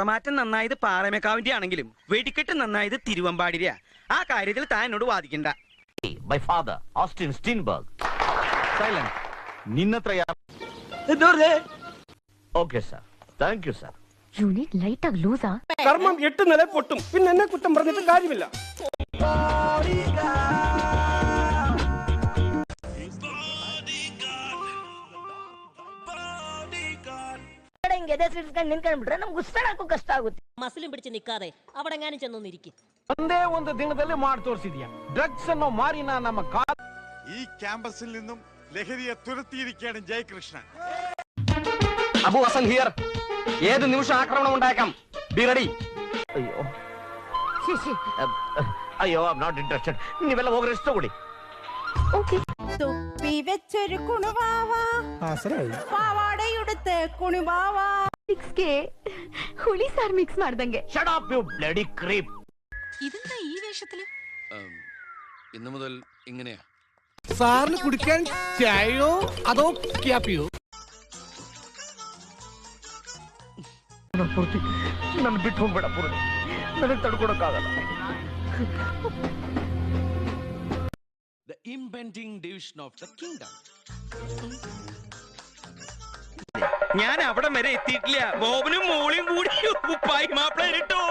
കുടമാറ്റം നന്നായത് പാറമേക്കാവിന്റെ ആണെങ്കിലും വെടിക്കെട്ട് നന്നായത് തിരുവമ്പാടിര. ആ കാര്യത്തിൽ താൻ എന്നോട് വാദിക്കണ്ട. My father, Austin Steinberg. Silence. നിന്നത്രയാ? Okay, sir. Thank you, sir. Unit light ആഗ് ലൂസാ. കർമ്മം 8 നില പൊട്ടും. പിന്നെ എന്നെ കുറ്റം പറഞ്ഞിട്ട് കാര്യമില്ല. മസിലും പിടിച്ച് നിൽക്കാതെ അവിടെ എങ്ങാനും ചെന്നൊന്നിരിക്കും. ಒಂದೇ ಒಂದು ದಿನದಲ್ಲಿ ಮಾಡಿ ತೋರಿಸಿದ್ಯಾ? ಡ್ರಗ್ಸ್ ಅನ್ನೋ ಮಾರಿನ ನಮ್ಮ ഈ ക്യാമ്പസിൽ നിന്നും ലഹരിയെ തുരത്തിയിരിക്കുകയാണ് ജയകൃഷ്ണൻ. അബു ഹസൻ ഹിയർ. ഏത് നിമിഷം ആക്രമണം ഉണ്ടാക്കാം. Be ready. അയ്യോ, I'm not interested. നീ വല്ല പോകെ റെസ്റ്റ് കൂടി. ഓക്കേ. തുപ്പി വെച്ചൊരു കുണുവാവാ, പാവാടയുടുത്ത് കുണുവാവാ. 6K ಹುಳಿ ಸಾರ್ ಮಿಕ್ಸ್ ಮಾಡ್ದಂಗೆ. Shut up, you bloody creep. ഇതെന്താ ഈ വേഷത്തില്? ഇന്നു മുതൽ ഇങ്ങനെയാ. സാറിന് കുടിക്കാൻ ചായയോ അതോ ക്യാപ്പിയോ? ನನ್ನ ಬಿಟ್ಟು ಹೋಗ್ಬೇಡ ಪೂರ್ಣಿ, ನನಗೆ ತಡ್ಕೊಡಕ್ಕಾಗಲ್ಲ. The impending division of the kingdom. ഞാൻ അവിടെ വരെ എത്തിയിട്ടില്ല. ബോബനും മോളിയും കൂടി ഉപ്പായി മാപ്പിള ഇട്ടോ.